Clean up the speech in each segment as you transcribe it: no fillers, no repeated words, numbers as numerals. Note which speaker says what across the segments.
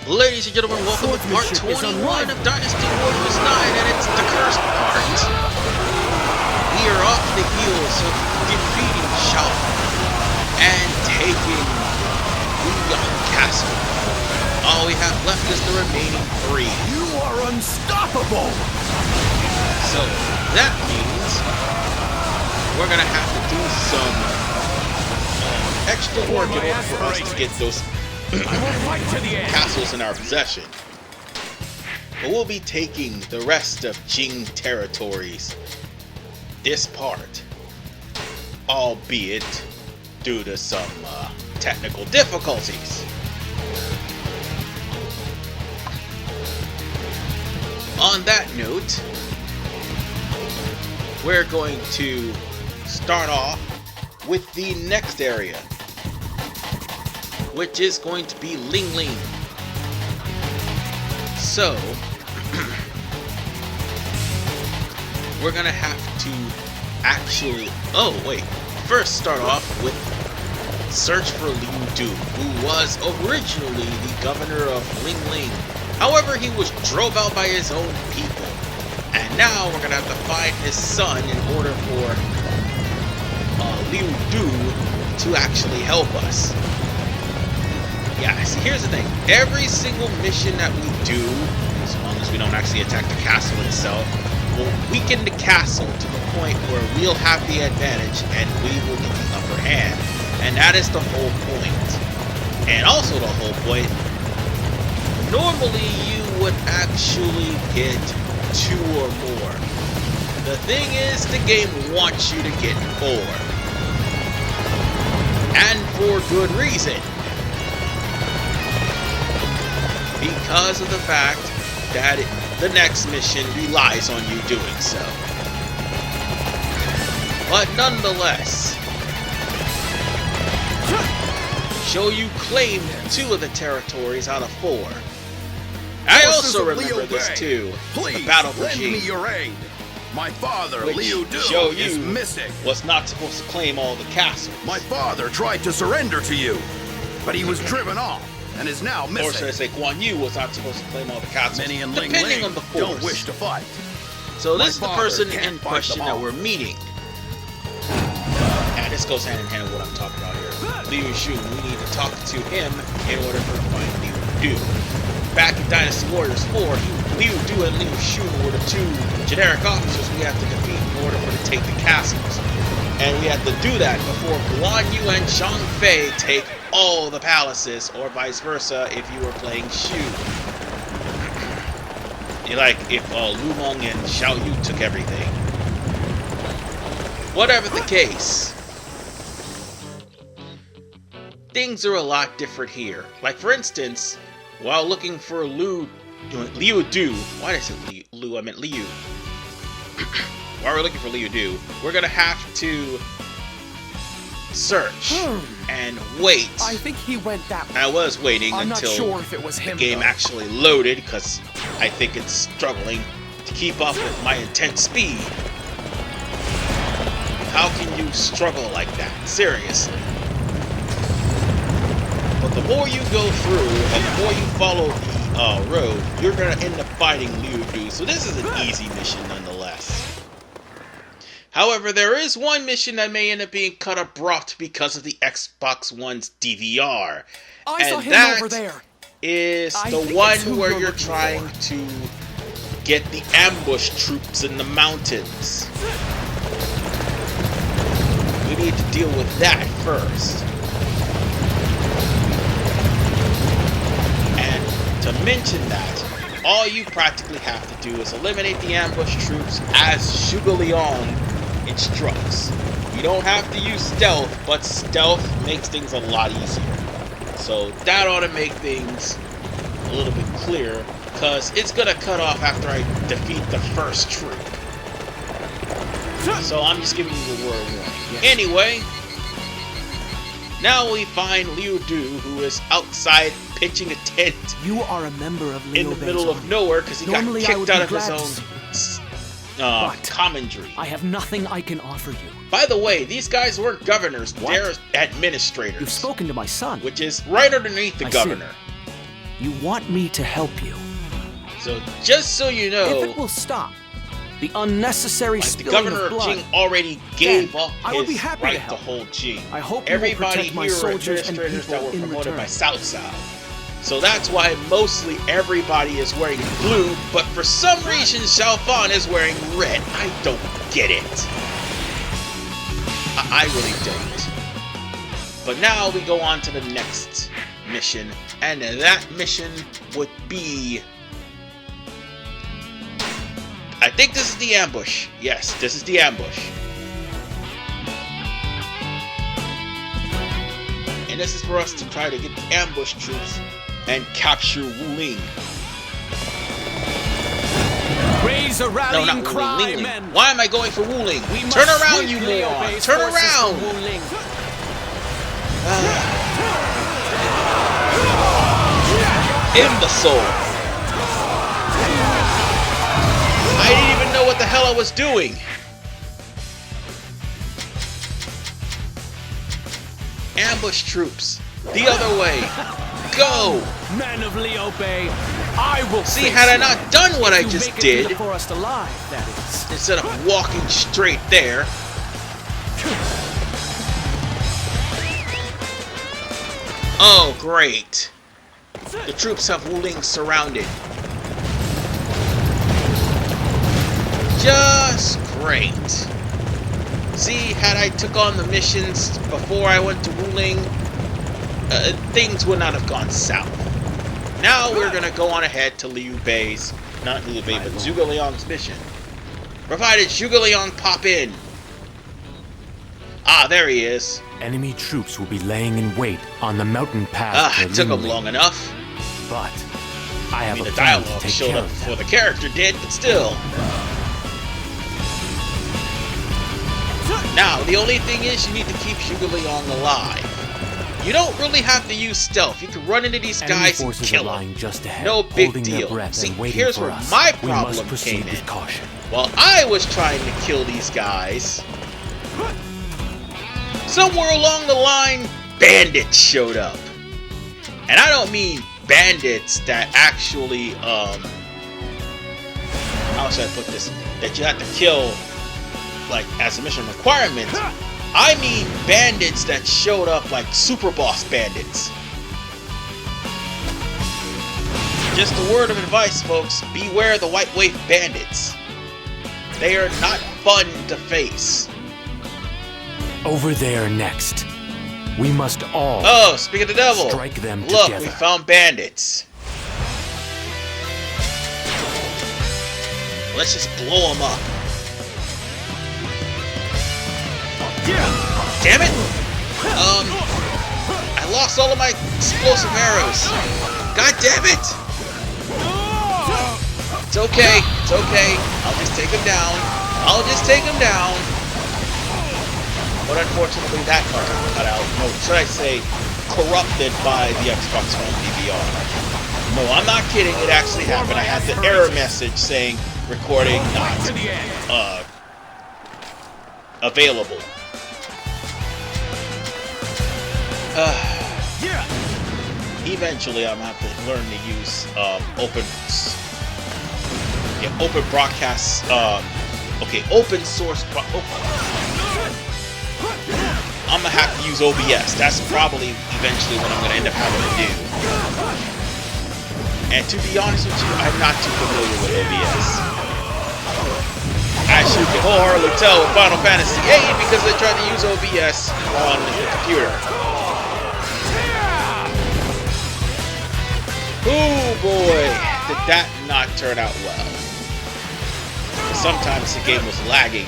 Speaker 1: Ladies and gentlemen, welcome to part 21 of Dynasty Warriors 9, and it's the cursed part. We are off the heels of defeating Shao and taking Xinjiang Castle. All we have left is the remaining 3.
Speaker 2: You are unstoppable!
Speaker 1: So, that means we're gonna have to do some extra work in order for us to get those castles in our possession. But we'll be taking the rest of Jing territories this part, albeit due to some technical difficulties. On that note, we're going to start off with the next area, which is going to be Ling. So, we're gonna have to actually, first start off with search for Liu Bei, who was originally the governor of Ling. However, he was drove out by his own people, and now we're gonna have to find his son in order for Liu Bei to actually help us. Yeah, see, here's the thing. Every single mission that we do, as long as we don't actually attack the castle itself, will weaken the castle to the point where we'll have the advantage and we will get the upper hand. And that is the whole point. And also the whole point, normally you would actually get 2 or more. The thing is, the game wants you to get 4. And for good reason. Because of the fact that the next mission relies on you doing so. But nonetheless, show you claimed 2 of the territories out of 4. I also remember this too, the battle for Jing.
Speaker 2: Your aid. My father,
Speaker 1: which
Speaker 2: Liu
Speaker 1: show
Speaker 2: Bei,
Speaker 1: you
Speaker 2: is missing.
Speaker 1: Was not supposed to claim all the castles.
Speaker 2: My father tried to surrender to you, but he was driven off and is now missing.
Speaker 1: Or should I say, Guan Yu was not supposed to claim all the castles.
Speaker 2: Many in Ling
Speaker 1: depending on the force.
Speaker 2: don't wish to fight.
Speaker 1: So this is the
Speaker 2: father
Speaker 1: person
Speaker 2: can't
Speaker 1: in
Speaker 2: fight
Speaker 1: question
Speaker 2: them
Speaker 1: that
Speaker 2: all.
Speaker 1: we're meeting. And this goes hand in hand with what I'm talking about here. Liu Xun, we need to talk to him in order to find Liu Bei. Back in Dynasty Warriors 4, Liu Bei and Liu Xun were the 2 generic officers we have to defeat in order for to take the castles. And we have to do that before Guan Yu and Zhang Fei take all the palaces, or vice versa if you were playing Shu. Like if Lu Meng and Xiao Yu took everything. Whatever the case, things are a lot different here. Like for instance, while looking for Liu Bei, why did I say Liu? I meant Liu. While we're looking for Liu Bei, we're gonna have to search and wait.
Speaker 3: I think he went that way.
Speaker 1: I was waiting
Speaker 3: I'm
Speaker 1: until
Speaker 3: not sure if it was him,
Speaker 1: the game
Speaker 3: though.
Speaker 1: actually loaded, because I think it's struggling to keep up with my intense speed. How can you struggle like that? Seriously. But the more you go through and the more you follow the road, you're going to end up fighting Liu Bei. So this is an easy mission nonetheless. However, there is one mission that may end up being cut abrupt because of the Xbox One's DVR.
Speaker 3: I saw
Speaker 1: and
Speaker 3: him
Speaker 1: that
Speaker 3: over there.
Speaker 1: is
Speaker 3: I
Speaker 1: the
Speaker 3: think
Speaker 1: one
Speaker 3: it's who
Speaker 1: where
Speaker 3: you're
Speaker 1: you're
Speaker 3: looking
Speaker 1: trying
Speaker 3: for.
Speaker 1: to get the ambush troops in the mountains. We need to deal with that first. And to mention that, all you practically have to do is eliminate the ambush troops as Zhuge Liang instructs. You don't have to use stealth, but stealth makes things a lot easier. So that ought to make things a little bit clearer, because it's going to cut off after I defeat the first troop. So I'm just giving you the word warning.
Speaker 3: Yes.
Speaker 1: Anyway, now we find Liu Bei, who is outside pitching a tent
Speaker 3: You are a member of Liu
Speaker 1: in the
Speaker 3: Bei's
Speaker 1: middle of
Speaker 3: army.
Speaker 1: nowhere because he got
Speaker 3: Normally I
Speaker 1: kicked
Speaker 3: would
Speaker 1: out
Speaker 3: be
Speaker 1: of his
Speaker 3: glad to
Speaker 1: own
Speaker 3: see But
Speaker 1: commandery.
Speaker 3: I have nothing I can offer you.
Speaker 1: By the way, these guys weren't governors,
Speaker 3: What?
Speaker 1: they're administrators.
Speaker 3: You've spoken to my son.
Speaker 1: Which is right underneath the
Speaker 3: I see.
Speaker 1: governor.
Speaker 3: You want me to help you.
Speaker 1: So just so you know,
Speaker 3: If it will stop the unnecessary
Speaker 1: like the
Speaker 3: spilling
Speaker 1: governor
Speaker 3: of
Speaker 1: of
Speaker 3: blood,
Speaker 1: Jing already gave
Speaker 3: then
Speaker 1: up
Speaker 3: I would be
Speaker 1: his
Speaker 3: happy to
Speaker 1: right to
Speaker 3: help.
Speaker 1: hold Jing.
Speaker 3: I hope you will
Speaker 1: Everybody
Speaker 3: protect my
Speaker 1: here are
Speaker 3: soldiers and
Speaker 1: administrators that were
Speaker 3: people in
Speaker 1: promoted by
Speaker 3: return.
Speaker 1: Cao. So that's why mostly everybody is wearing blue, but for some reason Xiao Fan is wearing red. I don't get it. I really don't. But now we go on to the next mission, and that mission would be... I think this is the ambush. Yes, this is the ambush. And this is for us to try to get the ambush troops and capture Wu Ling.
Speaker 3: Raise a
Speaker 1: No,
Speaker 3: rallying
Speaker 1: not Wu
Speaker 3: cry,
Speaker 1: Ling, Ling.
Speaker 3: men.
Speaker 1: Why am I going for Wu Ling?
Speaker 3: We
Speaker 1: Turn
Speaker 3: must
Speaker 1: around, you
Speaker 3: swiftly
Speaker 1: moron!
Speaker 3: obey
Speaker 1: Turn
Speaker 3: forces
Speaker 1: around!
Speaker 3: from Wu Ling.
Speaker 1: Imbecile! I didn't even know what the hell I was doing. Ambush troops. The other way. Go!
Speaker 3: Men of Liu Bei, I will
Speaker 1: See,
Speaker 3: face
Speaker 1: had I
Speaker 3: you.
Speaker 1: not done what I
Speaker 3: You
Speaker 1: just
Speaker 3: make it through
Speaker 1: did,
Speaker 3: the forest alive, that is.
Speaker 1: instead of walking straight there, oh great. The troops have Wu Ling surrounded. Just great. See, had I took on the missions before I went to Wu Ling, things would not have gone south. Now we're gonna go on ahead to Liu Bei's, not Liu Bei, but Zhuge Liang's mission. Provided Zhuge Liang pop in. Ah, there he is.
Speaker 4: Enemy troops will be laying in wait on the mountain path.
Speaker 1: Ah,
Speaker 4: to
Speaker 1: it took him
Speaker 4: Ling.
Speaker 1: long enough.
Speaker 4: But I
Speaker 1: I
Speaker 4: have
Speaker 1: mean,
Speaker 4: a
Speaker 1: the
Speaker 4: plan to
Speaker 1: dialogue
Speaker 4: take
Speaker 1: showed
Speaker 4: care
Speaker 1: up
Speaker 4: of
Speaker 1: before
Speaker 4: them.
Speaker 1: the character did, but still. Now, the only thing is you need to keep Zhuge Liang alive. You don't really have to use stealth. You can run into these
Speaker 4: Enemy
Speaker 1: guys and
Speaker 4: forces
Speaker 1: kill
Speaker 4: are lying
Speaker 1: them.
Speaker 4: just ahead,
Speaker 1: No big
Speaker 4: holding their
Speaker 1: deal.
Speaker 4: breath
Speaker 1: See,
Speaker 4: and waiting
Speaker 1: here's
Speaker 4: for
Speaker 1: where
Speaker 4: us.
Speaker 1: my
Speaker 4: We must
Speaker 1: problem
Speaker 4: proceed
Speaker 1: came
Speaker 4: with
Speaker 1: in.
Speaker 4: caution.
Speaker 1: While I was trying to kill these guys, somewhere along the line, bandits showed up. And I don't mean bandits that actually, how should I put this? That you have to kill, like, as a mission requirement. I mean bandits that showed up like super boss bandits. Just a word of advice, folks. Beware the white wave bandits. They are not fun to face.
Speaker 4: Over there next. We must all
Speaker 1: Oh, speak of the devil.
Speaker 4: strike them
Speaker 1: Look,
Speaker 4: together.
Speaker 1: we found bandits. Let's just blow them up. Damn it! I lost all of my explosive arrows. God damn it! It's okay. It's okay. I'll just take him down. I'll just take him down. But unfortunately, that card got cut out. No, should I say, corrupted by the Xbox One DVR. No, I'm not kidding. It actually happened. I had the error message saying recording not available. Eventually, I'm gonna have to learn to use open broadcast. Open source. I'm gonna have to use OBS. That's probably eventually what I'm gonna end up having to do. And to be honest with you, I'm not too familiar with OBS. As you can wholeheartedly tell with Final Fantasy VIII, because I tried to use OBS on the computer. Oh boy, did that not turn out well. Sometimes the game was lagging.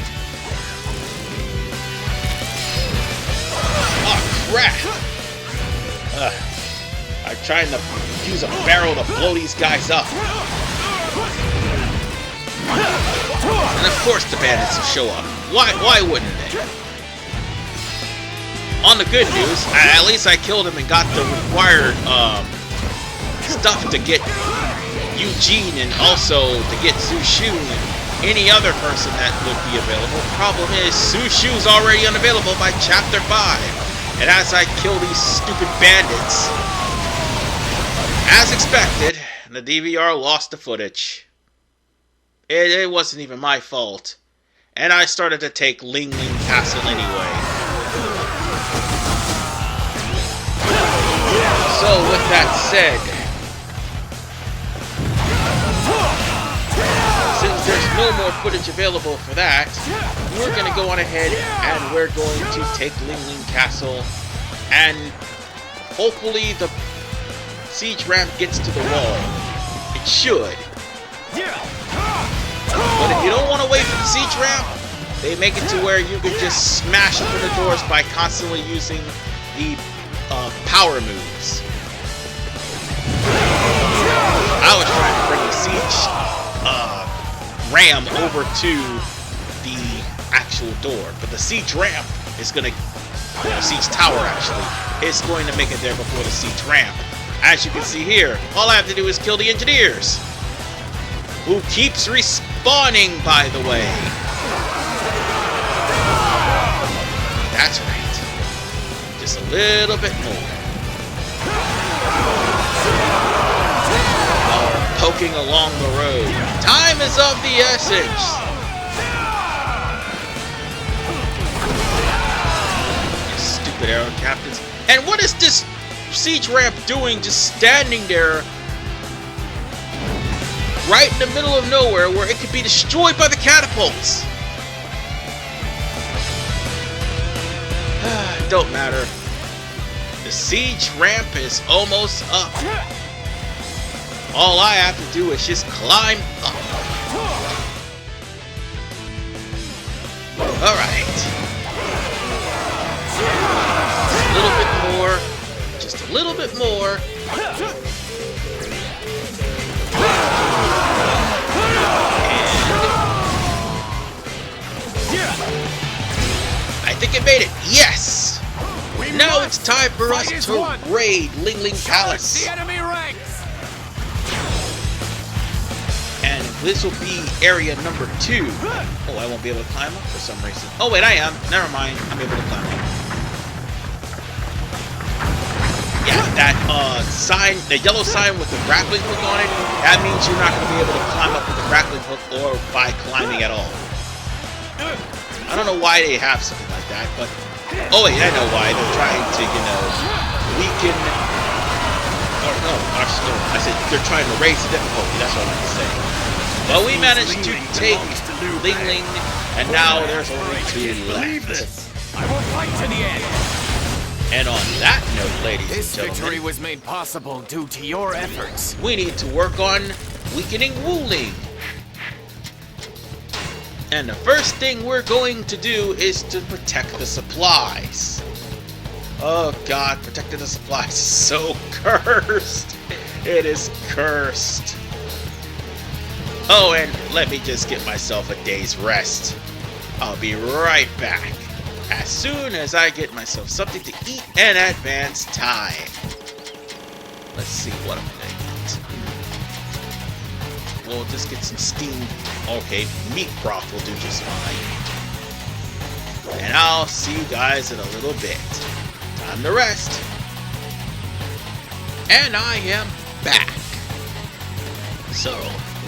Speaker 1: Oh crap! I'm trying to use a barrel to blow these guys up. And of course the bandits will show up. Why wouldn't they? On the good news, at least I killed him and got the required stuff to get Eugene and also to get Zhu Shu and any other person that would be available. Problem is, Zhu Shu's already unavailable by Chapter 5. And as I kill these stupid bandits, As expected, the DVR lost the footage. It wasn't even my fault. And I started to take Ling Castle anyway. So with that said, since there's no more footage available for that, we're going to go on ahead and we're going to take Ling Castle, and hopefully the siege ramp gets to the wall. It should. But if you don't want to wait for the siege ramp, they make it to where you can just smash open the doors by constantly using the power moves. I was trying to bring the siege ram over to the actual door, but the siege ramp is going to, the siege tower actually, is going to make it there before the siege ramp. As you can see here, all I have to do is kill the engineers, who keeps respawning, by the way. That's right. Just a little bit more. Poking along the road. Time is of the essence. You stupid arrow captains. And what is this siege ramp doing just standing there right in the middle of nowhere where it could be destroyed by the catapults? Don't matter. The siege ramp is almost up. All I have to do is just climb up. Alright. Just a little bit more. Just a little bit more. I think it made it. Yes! Now it's time for us to raid Ling Palace.
Speaker 3: The enemy ranks.
Speaker 1: And this will be area number 2. Oh, I won't be able to climb up for some reason. Oh wait, I am. Never mind. I'm able to climb up. Yeah, that sign, the yellow sign with the grappling hook on it, that means you're not going to be able to climb up with the grappling hook or by climbing at all. I don't know why they have something like that, but... Oh wait, I know why. They're trying to, you know, weaken... Or no, actually, no. I said they're trying to raise the difficulty. That's what I meant to say. Well, we managed to take Ling, and now there's only 2 left.
Speaker 3: I will fight to the end.
Speaker 1: And on that note, ladies and
Speaker 3: This victory
Speaker 1: gentlemen,
Speaker 3: was made possible due to your efforts.
Speaker 1: we need to work on weakening Ling. And the first thing we're going to do is to protect the supplies. Oh god, protecting the supplies is so cursed. It is cursed. Oh, and let me just get myself a day's rest. I'll be right back as soon as I get myself something to eat and advance time. Let's see what I'm gonna get. We'll just get some steamed. Okay, meat broth will do just fine. And I'll see you guys in a little bit. Time to rest. And I am back. So,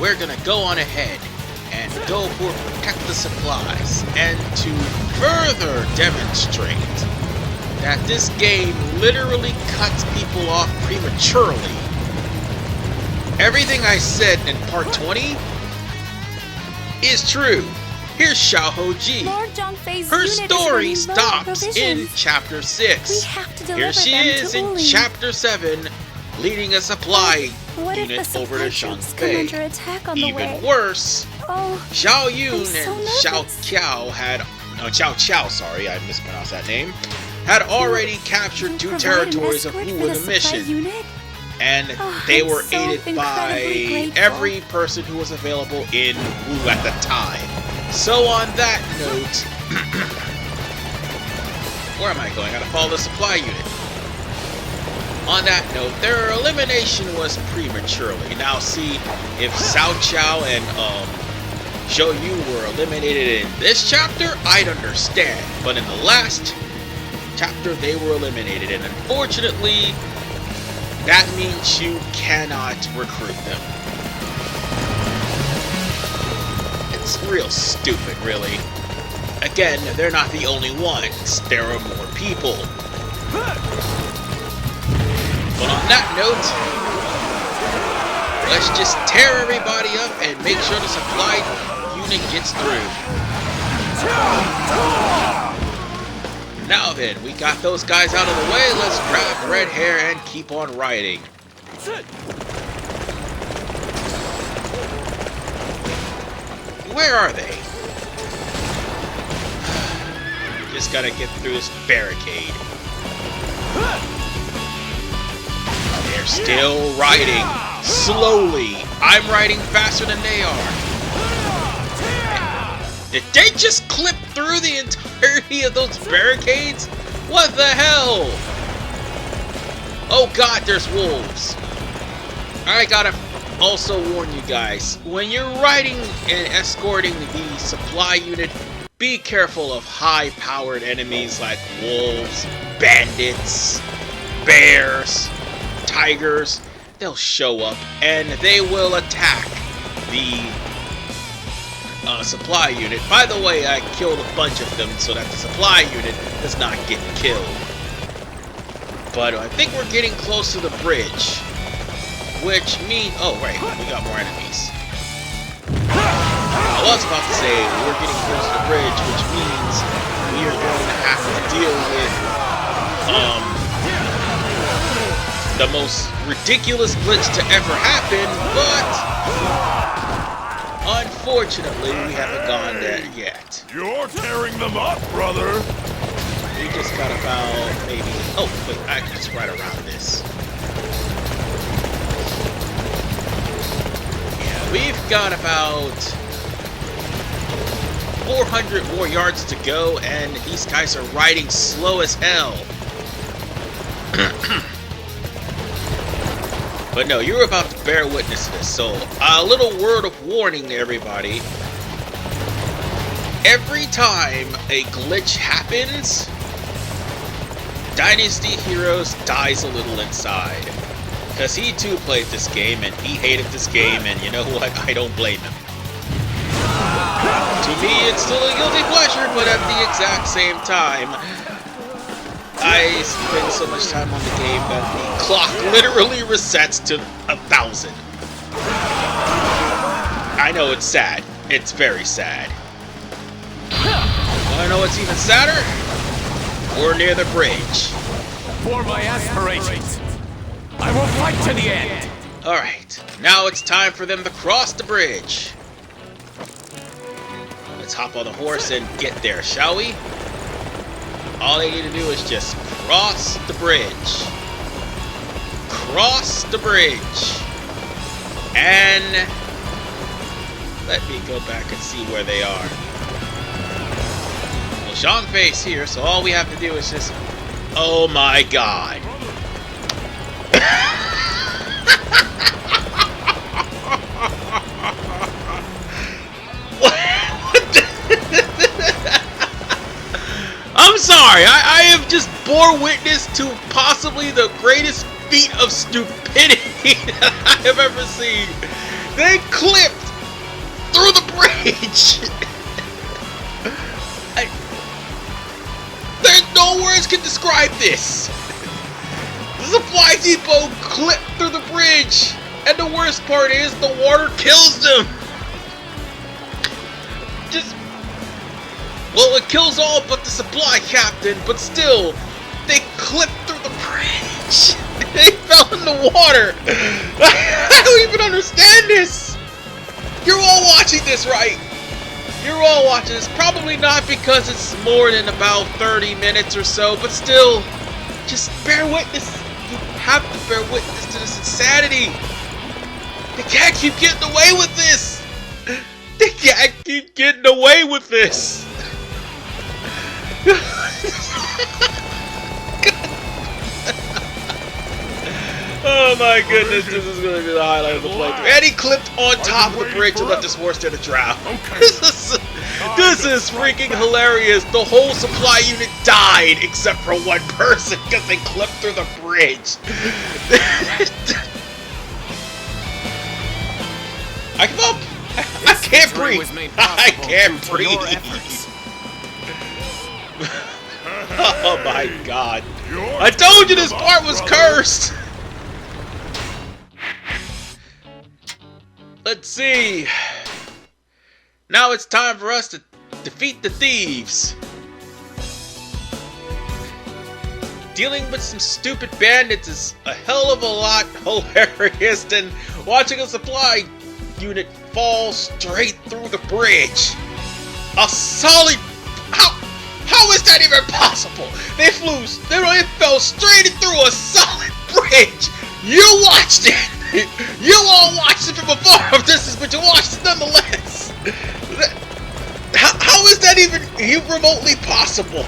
Speaker 1: we're gonna go on ahead and go for protect the supplies, and to further demonstrate that this game literally cuts people off prematurely. Everything I said in part 20 is true. Here's Xiao Ji. Her story stops in chapter 6. Here she is in chapter 7, leading a supply unit over to Shanghai. Even worse, Xiao Yun and Xiao Qiao I mispronounced that name, had already captured 2 territories of Wu in the mission. And they were aided by every person who was available in Wu at the time. So on that note, where am I going? I gotta follow the supply unit. On that note, their elimination was prematurely. Now see, if Cao Cao and Zhou Yu were eliminated in this chapter, I'd understand. But in the last chapter, they were eliminated, and unfortunately, that means you cannot recruit them. It's real stupid, really. Again, they're not the only ones. There are more people. But on that note, let's just tear everybody up and make sure the supply unit gets through. Now then, we got those guys out of the way. Let's grab red hair and keep on riding. Where are they? Just gotta get through this barricade. They're still riding. Slowly. I'm riding faster than they are. Did they just clip through the entirety of those barricades? What the hell? Oh god, there's wolves. I gotta also warn you guys, when you're riding and escorting the supply unit, be careful of high-powered enemies like wolves, bandits, bears, tigers. They'll show up and they will attack the supply unit. By the way, I killed a bunch of them so that the supply unit does not get killed. But I think we're getting close to the bridge, which means... oh, right, we got more enemies. I was about to say we're getting close to the bridge, which means we are going to have to deal with the most ridiculous glitch to ever happen, but unfortunately we haven't gone there yet.
Speaker 2: You're tearing them up, brother.
Speaker 1: We just got about maybe... oh, wait, I can just ride around this. Yeah, we've got about 400 more yards to go, and these guys are riding slow as hell. But no, you're about to bear witness to this, so a little word of warning to everybody. Every time a glitch happens, Dynasty Heroes dies a little inside. Because he too played this game, and he hated this game, and you know what? I don't blame him. To me, it's still a guilty pleasure, but at the exact same time, I spend so much time on the game that the clock literally resets to 1,000. I know it's sad. It's very sad. Wanna know what's even sadder? We're near the bridge.
Speaker 3: For my aspirations, I will fight to the end.
Speaker 1: Alright, now it's time for them to cross the bridge. Let's hop on the horse and get there, shall we? All they need to do is just cross the bridge. Cross the bridge. And let me go back and see where they are. Well, Zhangfei's here, so all we have to do is just... oh my god. I'm sorry, I have just bore witness to possibly the greatest feat of stupidity that I have ever seen. They clipped through the bridge. There's no words can describe this. The supply depot clipped through the bridge, and the worst part is the water kills them. Well, it kills all but the supply captain, but still, they clipped through the bridge. They fell in the water. I don't even understand this. You're all watching this, right? You're all watching this. Probably not because it's more than about 30 minutes or so, but still, just bear witness. You have to bear witness to this insanity. They can't keep getting away with this. They can't keep getting away with this. Oh my goodness, this is going to be the highlight of the playthrough. And he clipped on top of the bridge and left his horse there to drown.
Speaker 2: Okay.
Speaker 1: This This is freaking hilarious. The whole supply unit died except for one person because they clipped through the bridge. I give up. I can't breathe. I can't breathe. Oh my god. I told you this part was cursed. Let's see. Now it's time for us to defeat the thieves. Dealing with some stupid bandits is a hell of a lot hilarious than watching a supply unit fall straight through the bridge. A solid... How is that even possible? They fell straight through a solid bridge. You watched it. You all watched it from afar, but you watched it nonetheless. How is that even remotely possible?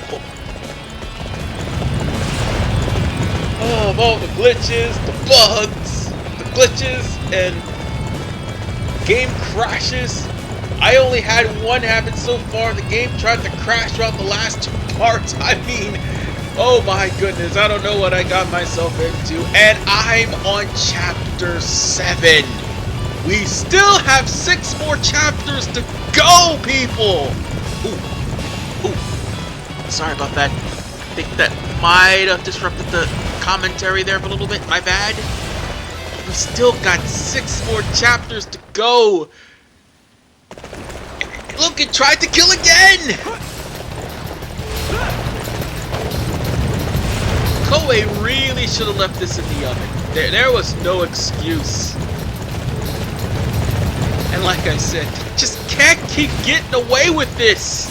Speaker 1: Oh, of all the glitches, the bugs, the glitches, and game crashes. I only had one happen so far. The game tried to crash throughout the last 2 parts. I mean, oh my goodness, I don't know what I got myself into. And I'm on chapter 7. We still have 6 more chapters to go, people! Ooh. Sorry about that. I think that might have disrupted the commentary there for a little bit. My bad. We still got 6 more chapters to go. Look, it tried to kill again! Koei really should have left this in the oven. There was no excuse. And like I said, just can't keep getting away with this.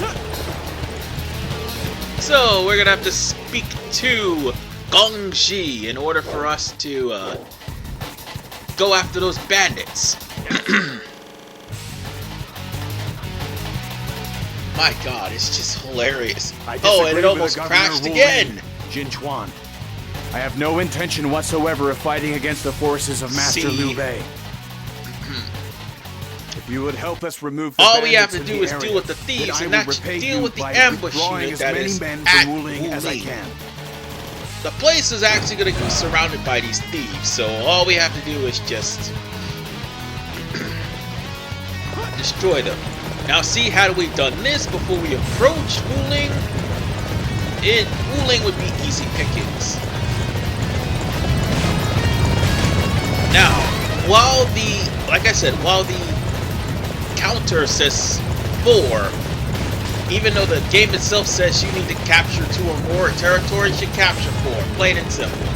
Speaker 1: So we're gonna have to speak to Gongji in order for us to go after those bandits. My god, it's just hilarious. Oh, and it almost crashed again!
Speaker 2: Xinjiang. I have no intention whatsoever of fighting against the forces of Master Liu Bei. If you would help us remove the
Speaker 1: all we have to
Speaker 2: bandits
Speaker 1: do
Speaker 2: in the
Speaker 1: is
Speaker 2: area,
Speaker 1: deal with the thieves
Speaker 2: then
Speaker 1: and
Speaker 2: I will
Speaker 1: not
Speaker 2: repay
Speaker 1: deal
Speaker 2: you
Speaker 1: with the
Speaker 2: by
Speaker 1: ambush
Speaker 2: withdrawing
Speaker 1: unit
Speaker 2: as
Speaker 1: that
Speaker 2: many
Speaker 1: is
Speaker 2: men
Speaker 1: at
Speaker 2: from Ling as I
Speaker 1: Ling.
Speaker 2: can.
Speaker 1: The place is actually going to be surrounded by these thieves, so all we have to do is just destroy them. Now see, had we done this before we approached Wuling, Wuling would be easy pickings. Now, while the counter says 4, even though the game itself says you need to capture 2 or more territories, you capture 4, plain and simple.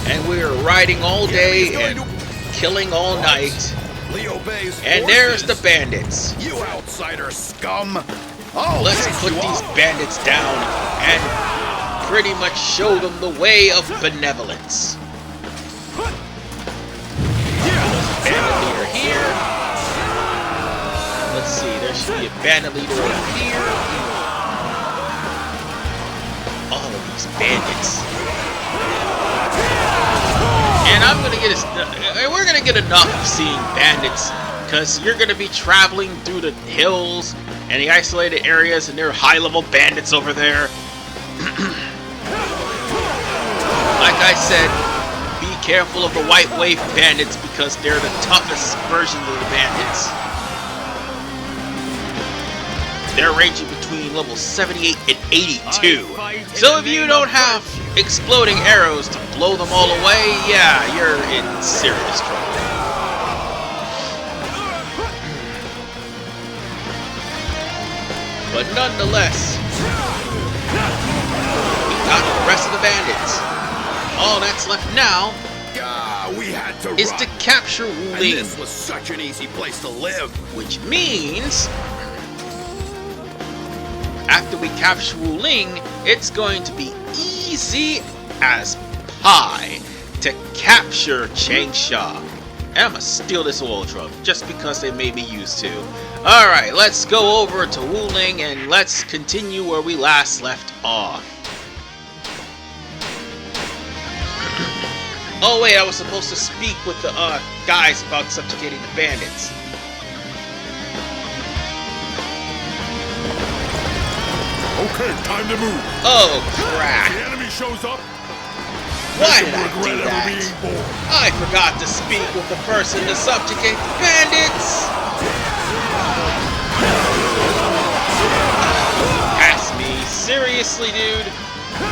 Speaker 1: And we're riding all day and killing all night.
Speaker 2: Liu Bei's
Speaker 1: and there's the bandits.
Speaker 2: You outsider scum!
Speaker 1: Let's put these bandits down and pretty much show them the way of benevolence. Bandit leader here. Let's see, there should be a bandit leader over here. All of these bandits. And we're gonna get enough of seeing bandits, because you're gonna be traveling through the hills and the isolated areas, and there are high-level bandits over there. Like I said, be careful of the white wave bandits because they're the toughest version of the bandits. They're ranging between level 78 and 82. So if you don't have exploding arrows to blow them all away, yeah, you're in serious trouble. But nonetheless, we got the rest of the bandits. All that's left now is to capture Wuling.
Speaker 2: This was such an easy place to live.
Speaker 1: Which means, after we capture Wuling, it's going to be easy as pie to capture Changsha. And I'm gonna steal this oil drum just because they made me use to. Alright, let's go over to Wuling and let's continue where we last left off. Oh wait, I was supposed to speak with the guys about subjugating the bandits.
Speaker 5: Okay, time to move.
Speaker 1: Oh,
Speaker 5: If
Speaker 1: crap.
Speaker 5: the enemy shows up,
Speaker 1: Why
Speaker 5: you'll
Speaker 1: did I do
Speaker 5: regret ever being
Speaker 1: that?
Speaker 5: born.
Speaker 1: I forgot to speak with the person to subjugate the bandits. Ask me. Seriously, dude?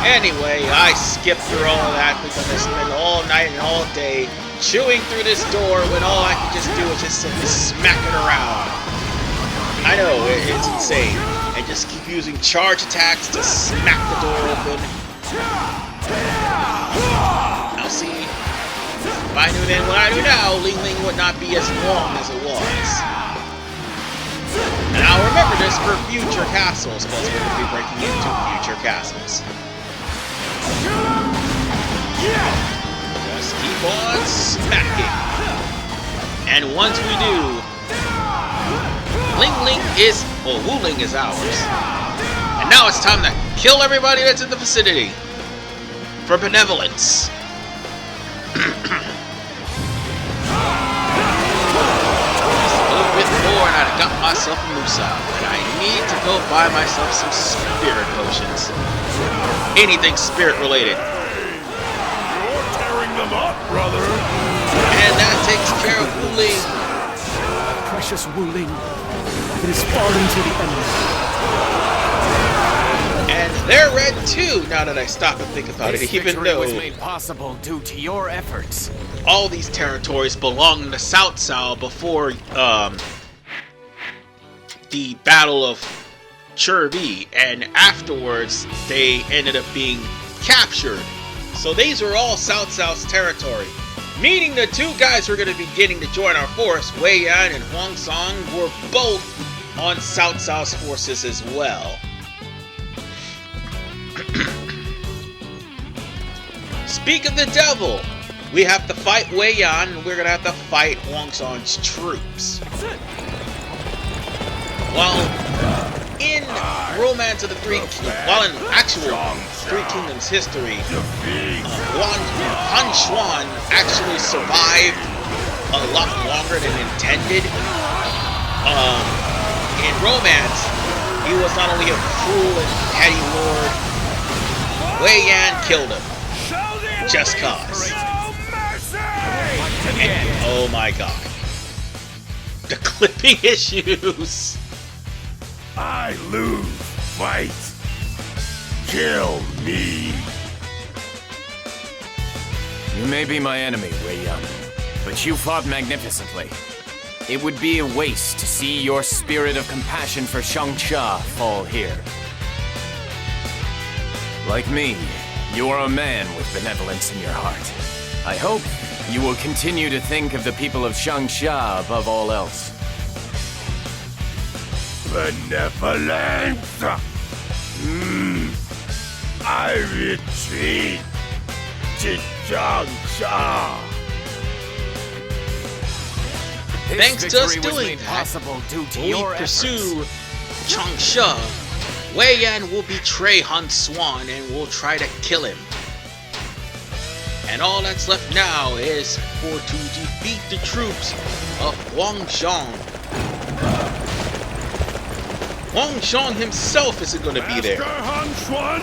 Speaker 1: Anyway, I skipped through all of that because I spent all night and all day chewing through this door when all I could just do was just simply smack it around. I know, it's insane. I just keep using charge attacks to smack the door open. Now see, if I knew then what I do now, Ling would not be as long as it was. And I'll remember this for future castles, because we're going to be breaking into future castles. Just keep on smacking. And once we do, Ling is, well, Wu Ling is ours. And now it's time to kill everybody that's in the vicinity. For benevolence. A little bit more and I'd got myself a moose out. And I need to go buy myself some spirit potions. Anything spirit related.
Speaker 5: You're tearing them up, brother.
Speaker 1: And that takes care of Wu Ling.
Speaker 6: Precious Wu Ling. It is falling to the enemy.
Speaker 1: And they're red too, now that I stop and think about it,
Speaker 2: This
Speaker 1: even
Speaker 2: victory
Speaker 1: though
Speaker 2: was made possible due to your efforts.
Speaker 1: all these territories belonged to South Cao before the Battle of Chirbi, and afterwards they ended up being captured. So these were all South Cao's territory. Meaning the two guys who are going to be getting to join our force, Wei Yan and Huang Song, were both on South Cao's forces as well. Speak of the devil, we have to fight Wei Yan, and we're going to have to fight Huang Song's troops. While in Romance of the Three Kingdoms, while in actual Three Kingdoms history, Han Xuan actually survived a lot longer than intended. In Romance, he was not only a cruel and petty lord, Wei Yan killed him. Just cause. And, oh my god. The clipping issues!
Speaker 5: I lose. Fight. Kill me.
Speaker 2: You may be my enemy, Wei Yan, but you fought magnificently. It would be a waste to see your spirit of compassion for Changsha fall here. Like me, you are a man with benevolence in your heart. I hope you will continue to think of the people of Changsha above all else.
Speaker 5: Benevolence. I retreat to Changsha.
Speaker 1: Thanks to us
Speaker 2: victory was
Speaker 1: doing
Speaker 2: made
Speaker 1: that,
Speaker 2: possible due to
Speaker 1: when
Speaker 2: your
Speaker 1: we
Speaker 2: efforts.
Speaker 1: pursue Changsha, Wei Yan will betray Han Xuan and will try to kill him. And all that's left now is for to defeat the troops of Huang Zhong. Huang Zhong himself isn't going to be there.
Speaker 5: Master Han Xuan,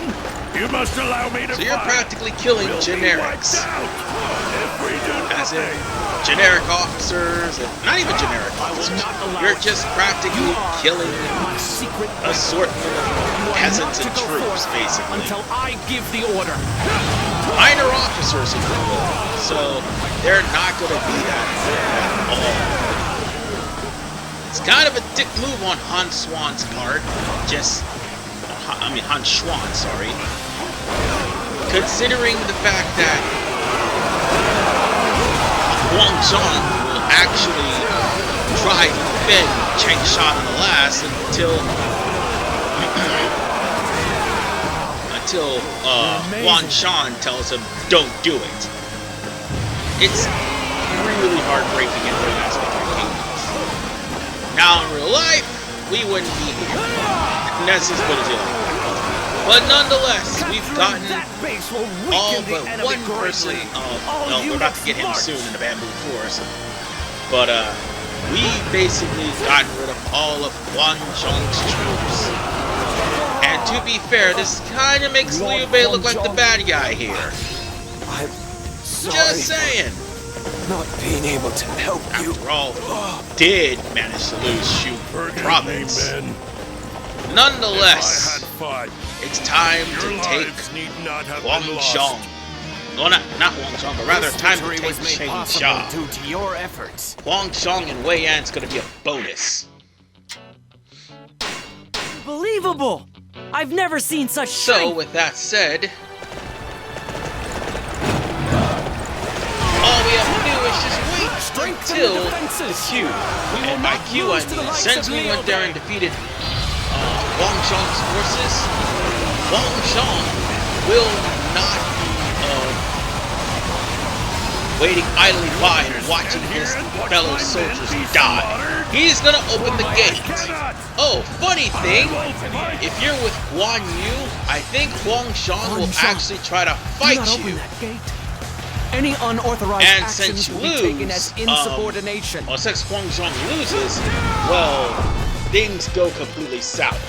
Speaker 5: you must allow me to
Speaker 1: So you're
Speaker 5: fight.
Speaker 1: practically killing
Speaker 5: We'll be
Speaker 1: generics.
Speaker 5: wiped out if we do
Speaker 1: As in
Speaker 5: nothing.
Speaker 1: generic officers, and not even generic officers. You're just practically killing
Speaker 6: My secret
Speaker 1: assortment of peasants and troops, basically.
Speaker 6: until I give the order.
Speaker 1: Minor officers, if you will. So they're not going to be that at all. It's kind of a dick move on Han Xuan's part. Han Xuan, sorry. Considering the fact that Huang Zhong will actually try to defend Changsha in the last until Huang Shan tells him, don't do it. It's really heartbreaking in Romance of the Three Kingdoms. Now in real life, we wouldn't be here. And that's just what it's like. But nonetheless, we've gotten all but one person. No, we're about to get him soon in the Bamboo Forest. But we basically gotten rid of all of Huang Zhong's troops. And to be fair, this kind of makes Liu Bei look like the bad guy here.
Speaker 6: I'm sorry
Speaker 1: Just saying.
Speaker 6: for not being able to help you.
Speaker 1: After all, he did manage to lose Zhuge
Speaker 5: Forgive
Speaker 1: Province.
Speaker 5: me, men.
Speaker 1: Nonetheless,
Speaker 5: If I had fought,
Speaker 1: it's time
Speaker 5: your
Speaker 1: to take
Speaker 5: lives need not have been lost.
Speaker 1: Huangshan. Well, not Huangshan, but rather
Speaker 2: This
Speaker 1: time to
Speaker 2: victory
Speaker 1: take
Speaker 2: was made
Speaker 1: Xinjiang.
Speaker 2: possible due to your efforts.
Speaker 1: Huangshan and Wei Yan's gonna be a bonus.
Speaker 7: Unbelievable! I've never seen such
Speaker 1: So,
Speaker 7: strength.
Speaker 1: with that said, all we have to do is just wait until the queue. And by queue, I mean, since we went there and defeated Huangshan's forces, Huangshan will not be waiting idly by and watching his fellow soldiers die. He's gonna open the gate. Oh, funny thing, if you're with Guan Yu, I think Huangshan will actually try to fight
Speaker 6: Do not open
Speaker 1: you.
Speaker 6: that gate. Any unauthorized
Speaker 1: And
Speaker 6: actions
Speaker 1: since you
Speaker 6: will be taken
Speaker 1: lose,
Speaker 6: as insubordination.
Speaker 1: Well, since Huangshan loses, well, things go completely south.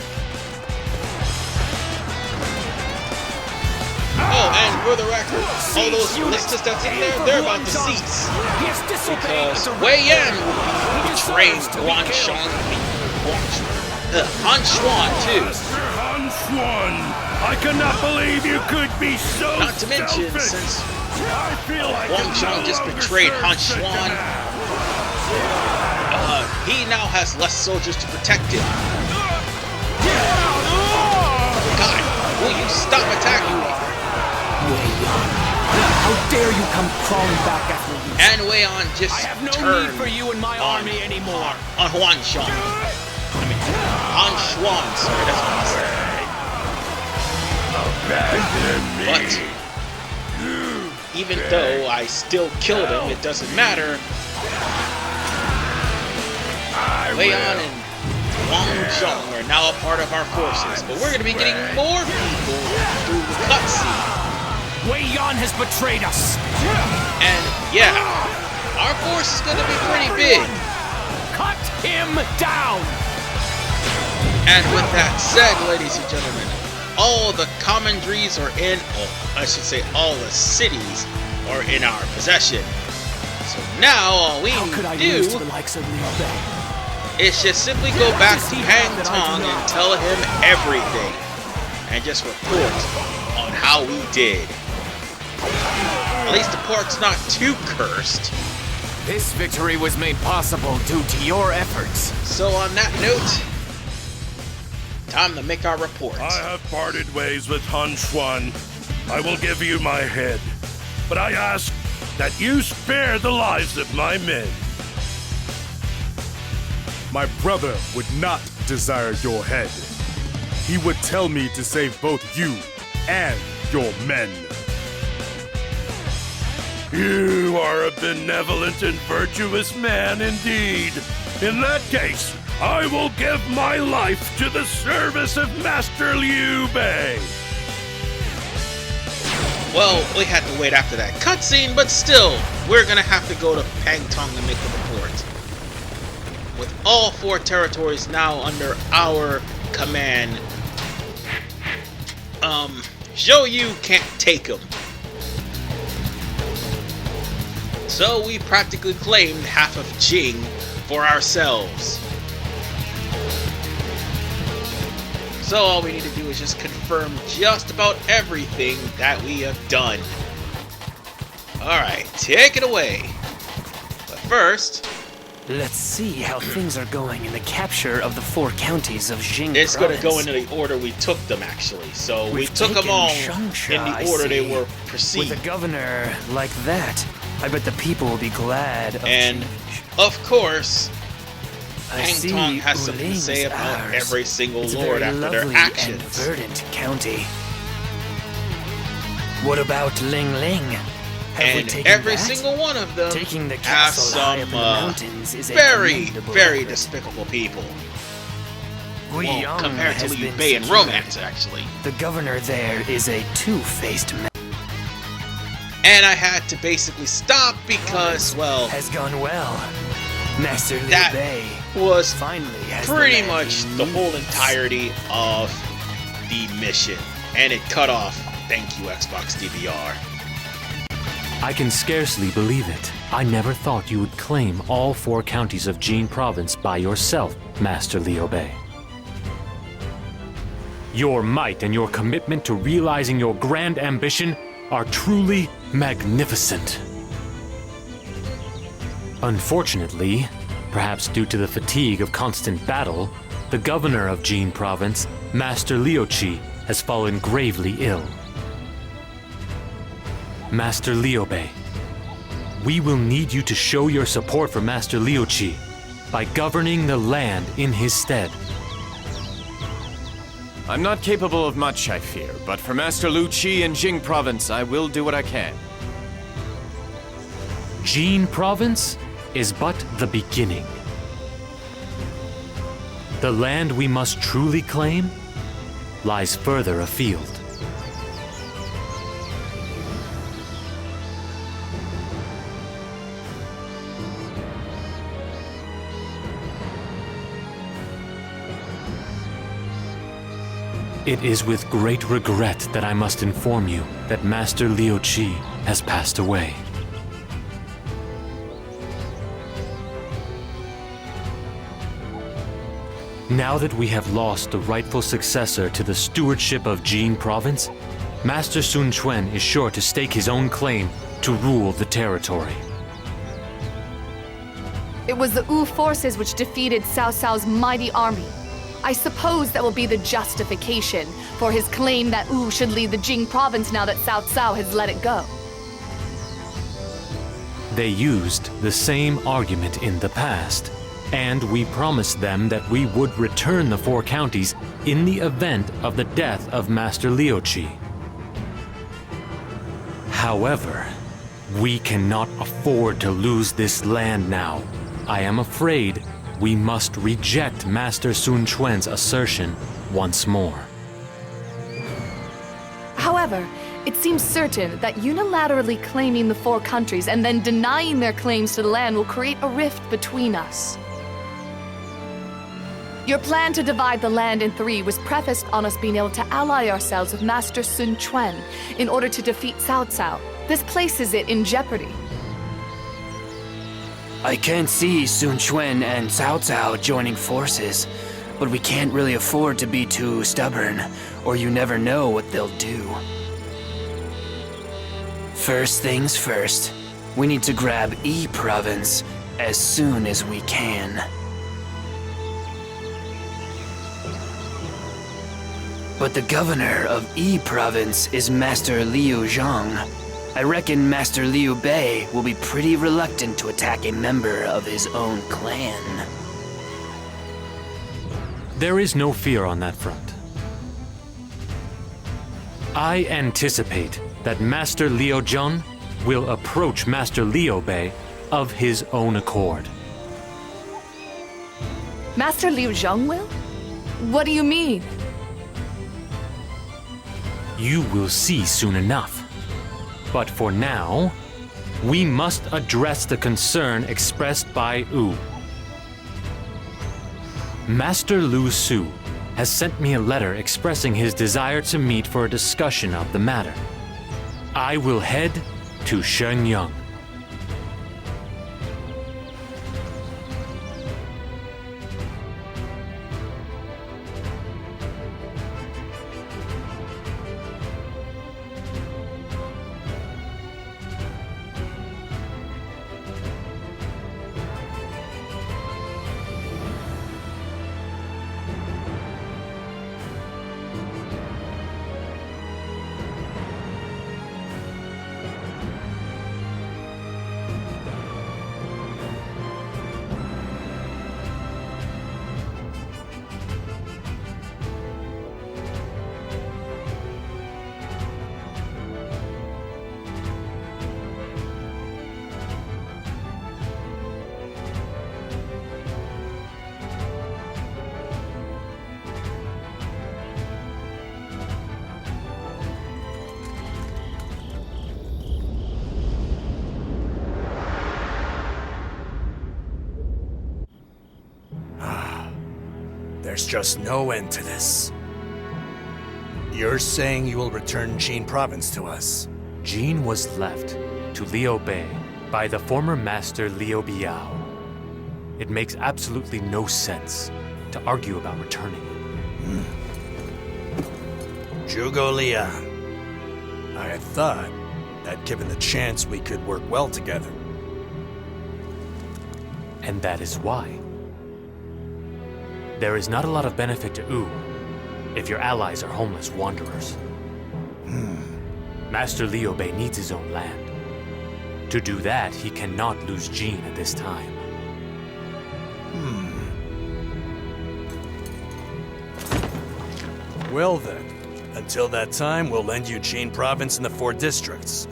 Speaker 1: Oh, and for the record, all those listeners that's in there, they're about to cease.
Speaker 6: He has disobeyed
Speaker 1: Because
Speaker 6: the
Speaker 1: Wei Yan will be betraying Guanshan, Han Xuan too.
Speaker 5: Master Han Xuan, I cannot believe you could be so
Speaker 1: Not to mention,
Speaker 5: selfish.
Speaker 1: since
Speaker 5: I feel like
Speaker 1: Huangshan just betrayed Han Xuan, he now has less soldiers to protect him. God, will you stop attacking me?
Speaker 6: How dare you come crawling back after me?
Speaker 1: And Wei Yan just
Speaker 2: I have no
Speaker 1: turned
Speaker 2: need for you in my
Speaker 1: on-
Speaker 2: army anymore.
Speaker 1: on Huangshan. I mean, Han Xuan, sorry, that's what I said. But even though I still killed him, it doesn't matter. Wei Yan and Huangshan are now a part of our forces, but we're going to be getting more people through the cutscene.
Speaker 2: Wei Yan has betrayed us.
Speaker 1: And yeah, our force is going to be pretty big.
Speaker 2: Cut him down.
Speaker 1: And with that said, ladies and gentlemen, all the commentaries are in, I should say all the cities are in our possession. So now all we
Speaker 6: How could I
Speaker 1: need
Speaker 6: lose
Speaker 1: to
Speaker 6: to
Speaker 1: do
Speaker 6: the likes of Liu Bei?
Speaker 1: is just simply go back to Pang Tong and tell him everything. And just report on how we did. At least the port's not too cursed.
Speaker 2: This victory was made possible due to your efforts.
Speaker 1: So on that note, time to make our report.
Speaker 5: I have parted ways with Han Xuan. I will give you my head, but I ask that you spare the lives of my men.
Speaker 8: My brother would not desire your head. He would tell me to save both you and your men.
Speaker 5: You are a benevolent and virtuous man indeed. In that case, I will give my life to the service of Master Liu Bei.
Speaker 1: Well, we had to wait after that cutscene, but still, we're gonna have to go to Pang Tong to make the report. With all 4 territories now under our command, Zhou Yu can't take them. So we practically claimed half of Jing for ourselves. So all we need to do is just confirm just about everything that we have done. Alright, take it away. But first,
Speaker 7: Let's see how things are going in the capture of the 4 counties of Jing
Speaker 1: it's
Speaker 7: Province.
Speaker 1: going to go into the order we took them, actually. So we
Speaker 7: We've
Speaker 1: took them
Speaker 7: taken
Speaker 1: all
Speaker 7: Changsha,
Speaker 1: in the
Speaker 7: I
Speaker 1: order they
Speaker 7: see.
Speaker 1: were perceived.
Speaker 7: With a governor like that, I bet the people will be glad of
Speaker 1: And,
Speaker 7: change.
Speaker 1: of course,
Speaker 7: I
Speaker 1: Pang
Speaker 7: see
Speaker 1: Tong has something to say
Speaker 7: Uling's
Speaker 1: about
Speaker 7: ours.
Speaker 1: every single
Speaker 7: It's a
Speaker 1: lord
Speaker 7: very
Speaker 1: after their
Speaker 7: lovely
Speaker 1: actions.
Speaker 7: and verdant county. What about Ling Ling? Have we
Speaker 1: And
Speaker 7: taken
Speaker 1: every
Speaker 7: that?
Speaker 1: single one of them
Speaker 7: Taking the
Speaker 1: have
Speaker 7: castle high
Speaker 1: some
Speaker 7: up in the mountains is a
Speaker 1: very,
Speaker 7: commendable
Speaker 1: very
Speaker 7: effort.
Speaker 1: despicable people.
Speaker 7: Guiyang
Speaker 1: Well, compared to
Speaker 7: has
Speaker 1: Liu
Speaker 7: been
Speaker 1: Bei in
Speaker 7: secured.
Speaker 1: romance, actually.
Speaker 7: The governor there is a two-faced man.
Speaker 1: And I had to basically stop because, well,
Speaker 7: Has gone well. Master Liu
Speaker 1: That
Speaker 7: Bei
Speaker 1: was
Speaker 7: finally has
Speaker 1: pretty
Speaker 7: the land
Speaker 1: much
Speaker 7: he
Speaker 1: the whole
Speaker 7: needs.
Speaker 1: entirety of the mission. And it cut off. Thank you, Xbox DVR.
Speaker 4: I can scarcely believe it. I never thought you would claim all 4 counties of Jing Province by yourself, Master Liu Bei. Your might and your commitment to realizing your grand ambition are truly magnificent. Unfortunately, perhaps due to the fatigue of constant battle, the governor of Jing Province, Master Liu Qi, has fallen gravely ill. Master Liu Bei, we will need you to show your support for Master Liu Qi by governing the land in his stead.
Speaker 2: I'm not capable of much, I fear, but for Master Liu Qi and Jing Province, I will do what I can.
Speaker 4: Jing Province is but the beginning. The land we must truly claim lies further afield. It is with great regret that I must inform you that Master Liu Qi has passed away. Now that we have lost the rightful successor to the stewardship of Jing Province, Master Sun Quan is sure to stake his own claim to rule the territory.
Speaker 9: It was the Wu forces which defeated Cao Cao's mighty army. I suppose that will be the justification for his claim that Wu should lead the Jing Province now that Cao Cao has let it go.
Speaker 4: They used the same argument in the past, and we promised them that we would return the 4 counties in the event of the death of Master Liu Qi. However, we cannot afford to lose this land now. I am afraid we must reject Master Sun Quan's assertion once more.
Speaker 9: However, it seems certain that unilaterally claiming the 4 countries and then denying their claims to the land will create a rift between us. Your plan to divide the land in 3 was prefaced on us being able to ally ourselves with Master Sun Quan in order to defeat Cao Cao. This places it in jeopardy.
Speaker 7: I can see Sun Quan and Cao Cao joining forces, but we can't really afford to be too stubborn, or you never know what they'll do. First things first, we need to grab E Province as soon as we can. But the governor of E Province is Master Liu Zhang. I reckon Master Liu Bei will be pretty reluctant to attack a member of his own clan.
Speaker 4: There is no fear on that front. I anticipate that Master Liu Zhang will approach Master Liu Bei of his own accord.
Speaker 9: Master Liu Zhang will? What do you mean?
Speaker 4: You will see soon enough. But for now, we must address the concern expressed by Wu. Master Lu Su has sent me a letter expressing his desire to meet for a discussion of the matter. I will head to Xinjiang.
Speaker 6: There's just no end to this. You're saying you will return Jing Province to us?
Speaker 4: Jin was left to Liu Bei by the former master Liu Bei. It makes absolutely no sense to argue about returning it.
Speaker 6: Zhuge Liang. I had thought that given the chance we could work well together.
Speaker 4: And that is why. There is not a lot of benefit to Wu if your allies are homeless wanderers. Master Liu Bei needs his own land. To do that, he cannot lose Jin at this time.
Speaker 6: Well then, until that time, we'll lend you Jing Province and the 4 districts.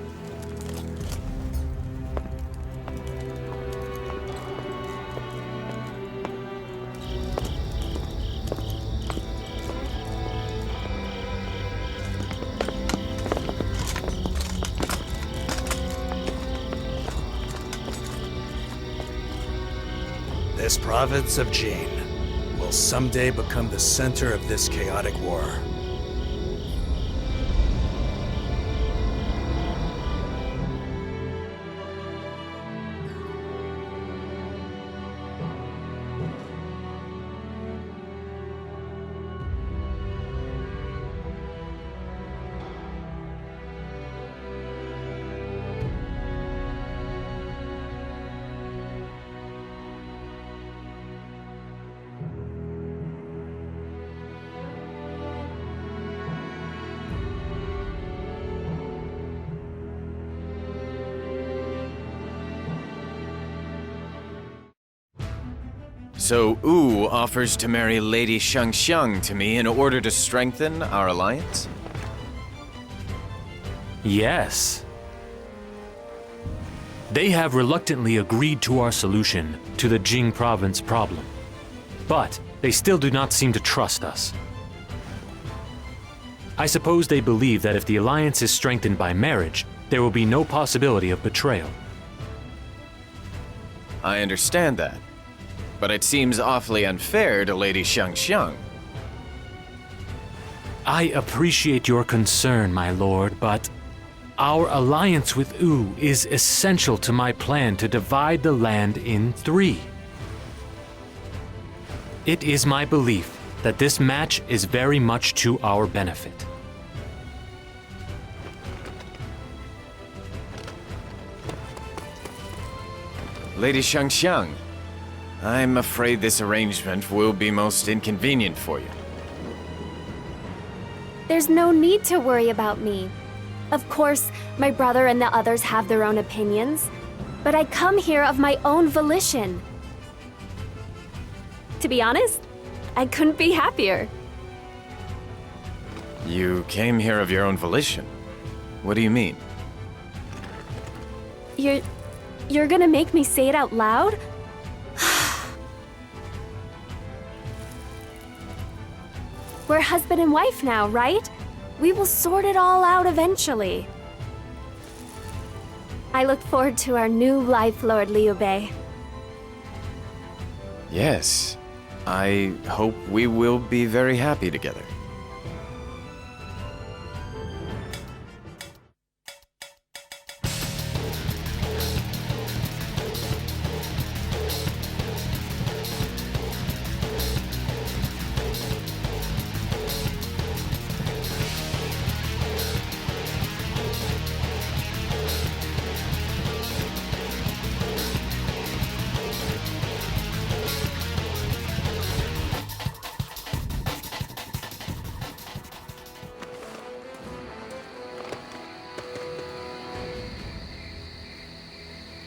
Speaker 6: This province of Jing will someday become the center of this chaotic war.
Speaker 2: So Wu offers to marry Lady Xinjiang to me in order to strengthen our alliance?
Speaker 4: Yes. They have reluctantly agreed to our solution to the Jing Province problem. But they still do not seem to trust us. I suppose they believe that if the alliance is strengthened by marriage, there will be no possibility of betrayal.
Speaker 2: I understand that. But it seems awfully unfair to Lady Xinjiang.
Speaker 4: I appreciate your concern, my lord, but our alliance with Wu is essential to my plan to divide the land in 3. It is my belief that this match is very much to our benefit.
Speaker 2: Lady Xinjiang, I'm afraid this arrangement will be most inconvenient for you.
Speaker 10: There's no need to worry about me. Of course, my brother and the others have their own opinions, but I come here of my own volition. To be honest, I couldn't be happier.
Speaker 2: You came here of your own volition? What do you mean?
Speaker 10: You're gonna make me say it out loud? We're husband and wife now, right? We will sort it all out eventually. I look forward to our new life, Lord Liu Bei.
Speaker 2: Yes. I hope we will be very happy together.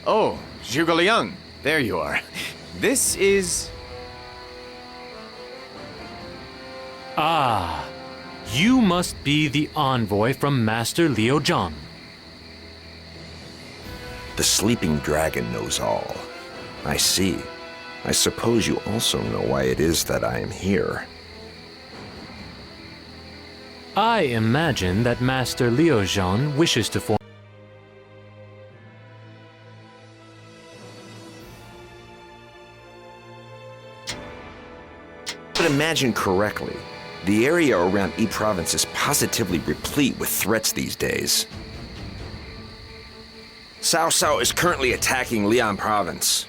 Speaker 2: Oh, Zhuge Liang, there you are. This is...
Speaker 4: Ah, you must be the envoy from Master Liu Zhang.
Speaker 11: The sleeping dragon knows all. I see. I suppose you also know why it is that I am here.
Speaker 4: I imagine that Master Liu Zhang wishes to form...
Speaker 11: But imagine correctly. The area around E Province is positively replete with threats these days. Cao Cao is currently attacking Liang Province.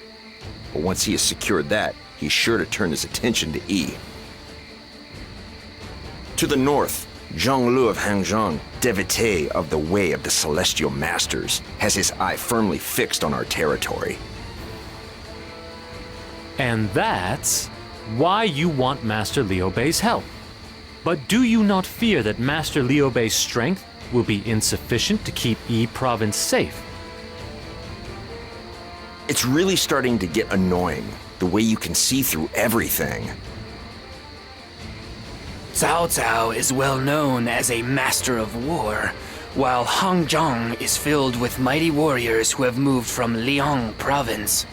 Speaker 11: But once he has secured that, he's sure to turn his attention to E. To the north, Zhang Lu of Xinjiang, devotee of the Way of the Celestial Masters, has his eye firmly fixed on our territory.
Speaker 4: And that's why you want Master Liu Bei's help. But do you not fear that Master Liu Bei's strength will be insufficient to keep E Province safe?
Speaker 11: It's really starting to get annoying, the way you can see through everything.
Speaker 7: Cao Cao is well known as a master of war, while Xinjiang is filled with mighty warriors who have moved from Liang Province.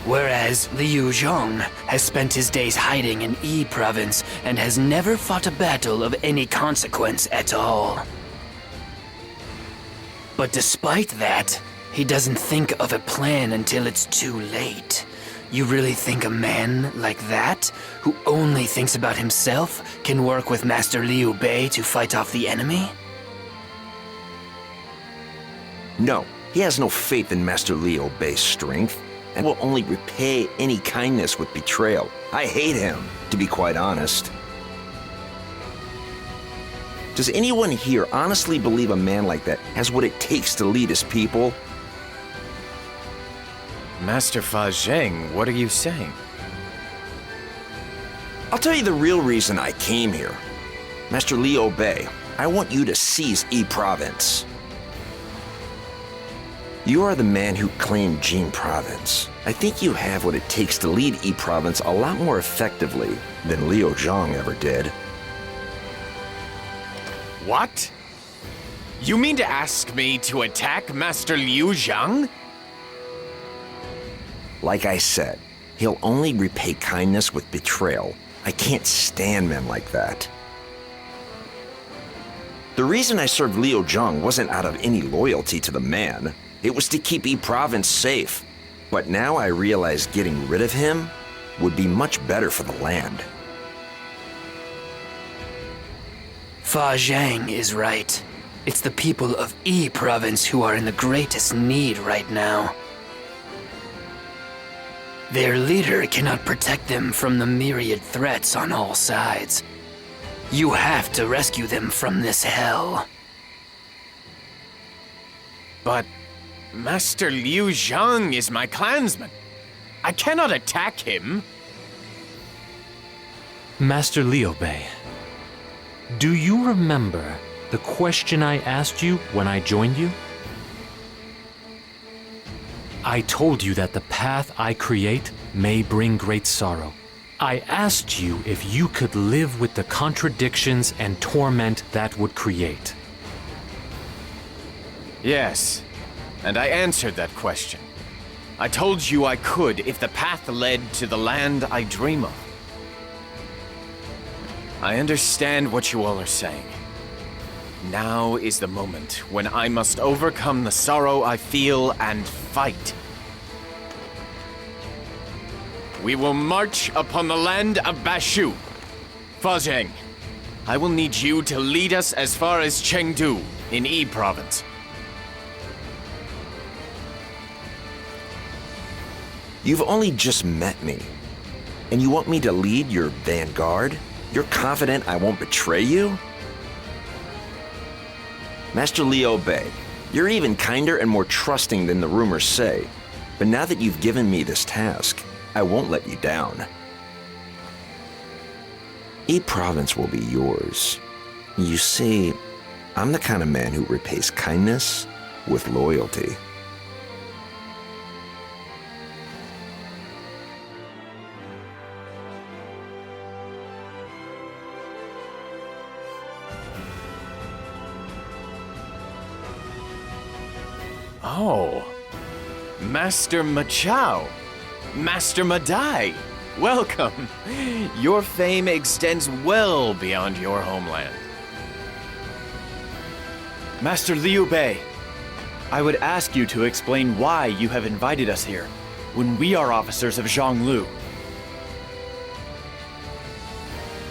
Speaker 7: Whereas Liu Zhang has spent his days hiding in E Province and has never fought a battle of any consequence at all. But despite that, he doesn't think of a plan until it's too late. You really think a man like that, who only thinks about himself, can work with Master Liu Bei to fight off the enemy?
Speaker 11: No, he has no faith in Master Liu Bei's strength, and will only repay any kindness with betrayal. I hate him, to be quite honest. Does anyone here honestly believe a man like that has what it takes to lead his people?
Speaker 2: Master Fa Zheng, what are you saying?
Speaker 11: I'll tell you the real reason I came here. Master Liu Bei, I want you to seize E Province. You are the man who claimed Jing Province. I think you have what it takes to lead E Province a lot more effectively than Liu Zhang ever did.
Speaker 2: What? You mean to ask me to attack Master Liu Zhang?
Speaker 11: Like I said, he'll only repay kindness with betrayal. I can't stand men like that. The reason I served Liu Zhang wasn't out of any loyalty to the man. It was to keep E Province safe. But now I realize getting rid of him would be much better for the land.
Speaker 7: Fa Zhang is right. It's the people of E Province who are in the greatest need right now. Their leader cannot protect them from the myriad threats on all sides. You have to rescue them from this hell.
Speaker 2: But Master Liu Zhang is my clansman. I cannot attack him.
Speaker 4: Master Liu Bei, do you remember the question I asked you when I joined you? I told you that the path I create may bring great sorrow. I asked you if you could live with the contradictions and torment that would create.
Speaker 2: Yes, and I answered that question. I told you I could if the path led to the land I dream of. I understand what you all are saying. Now is the moment when I must overcome the sorrow I feel and fight. We will march upon the land of Bashu. Fa Zheng, I will need you to lead us as far as Chengdu in E Province.
Speaker 11: You've only just met me, and you want me to lead your vanguard? You're confident I won't betray you? Master Liu Bei, you're even kinder and more trusting than the rumors say. But now that you've given me this task, I won't let you down. E Province will be yours. You see, I'm the kind of man who repays kindness with loyalty.
Speaker 2: Oh, Master Machao, Master Madai, welcome. Your fame extends well beyond your homeland.
Speaker 12: Master Liu Bei, I would ask you to explain why you have invited us here, when we are officers of Zhang Lu.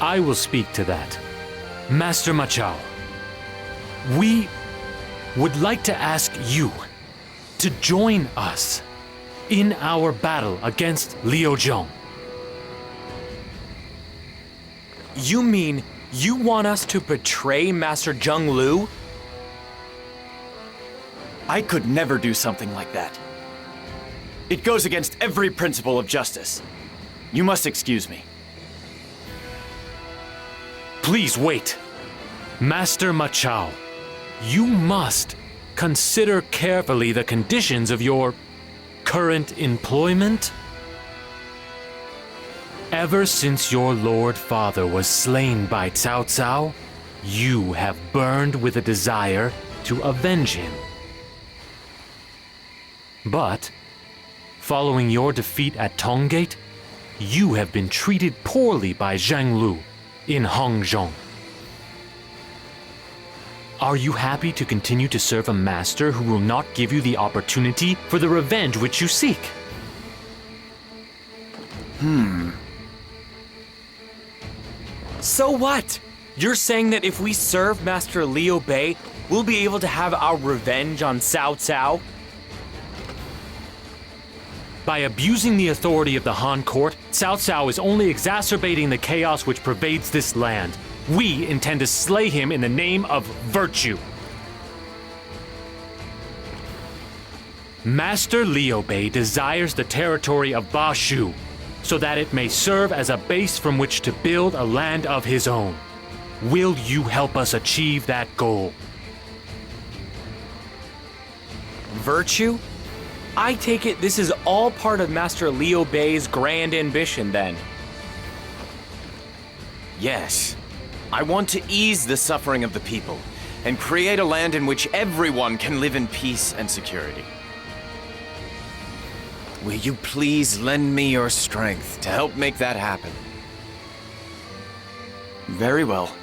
Speaker 4: I will speak to that. Master Ma Chao, we would like to ask you to join us in our battle against Liu Zhong.
Speaker 2: You mean you want us to betray Master Zheng Lu?
Speaker 12: I could never do something like that. It goes against every principle of justice. You must excuse me.
Speaker 4: Please wait. Master Ma Chao, you must consider carefully the conditions of your current employment. Ever since your Lord Father was slain by Cao Cao, you have burned with a desire to avenge him. But, following your defeat at Tonggate, you have been treated poorly by Zhang Lu in Hongzhong. Are you happy to continue to serve a master who will not give you the opportunity for the revenge which you seek?
Speaker 2: So what? You're saying that if we serve Master Liu Bei, we'll be able to have our revenge on Cao Cao?
Speaker 4: By abusing the authority of the Han court, Cao Cao is only exacerbating the chaos which pervades this land. We intend to slay him in the name of virtue. Master Liu Bei desires the territory of Bashu, so that it may serve as a base from which to build a land of his own. Will you help us achieve that goal?
Speaker 2: Virtue? I take it this is all part of Master Liu Bei's grand ambition, then. Yes. I want to ease the suffering of the people and create a land in which everyone can live in peace and security. Will you please lend me your strength to help make that happen?
Speaker 12: Very well.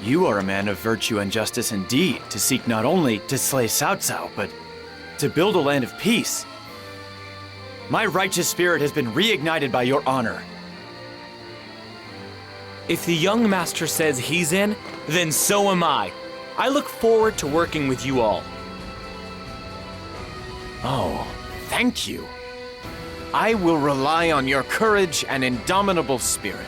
Speaker 12: You are a man of virtue and justice indeed, to seek not only to slay Cao Cao, but to build a land of peace. My righteous spirit has been reignited by your honor.
Speaker 2: If the young master says he's in, then so am I. I look forward to working with you all. Oh, thank you. I will rely on your courage and indomitable spirit.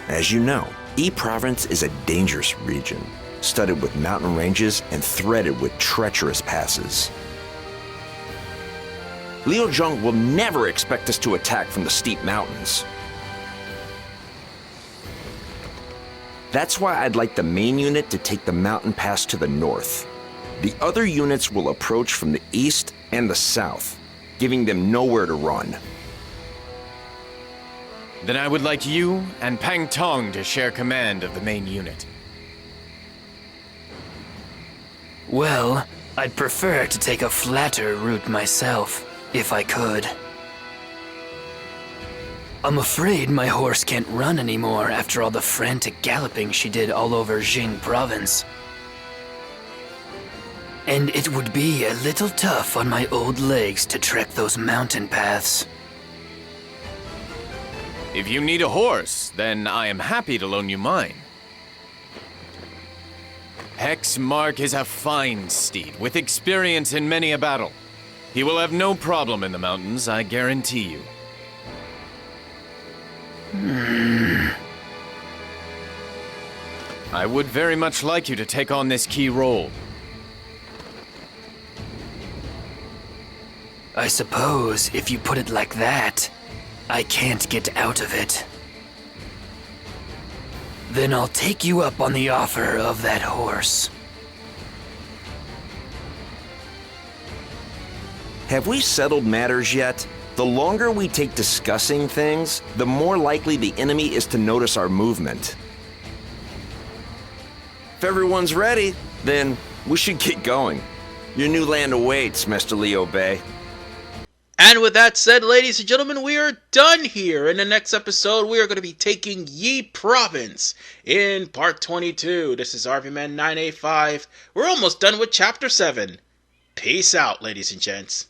Speaker 11: As you know, E Province is a dangerous region, studded with mountain ranges and threaded with treacherous passes. Liu Zhong will never expect us to attack from the steep mountains. That's why I'd like the main unit to take the mountain pass to the north. The other units will approach from the east and the south, giving them nowhere to run.
Speaker 2: Then I would like you and Pang Tong to share command of the main unit.
Speaker 7: Well, I'd prefer to take a flatter route myself, if I could. I'm afraid my horse can't run anymore after all the frantic galloping she did all over Jing Province. And it would be a little tough on my old legs to trek those mountain paths.
Speaker 2: If you need a horse, then I am happy to loan you mine. Hex Mark is a fine steed with experience in many a battle. He will have no problem in the mountains, I guarantee you. I would very much like you to take on this key role.
Speaker 7: I suppose if you put it like that, I can't get out of it. Then I'll take you up on the offer of that horse.
Speaker 11: Have we settled matters yet? The longer we take discussing things, the more likely the enemy is to notice our movement. If everyone's ready, then we should get going. Your new land awaits, Mr. Liu Bei.
Speaker 1: And with that said, ladies and gentlemen, we are done here. In the next episode, we are going to be taking Yi Province in part 22. This is RVman 985. We're almost done with chapter 7. Peace out, ladies and gents.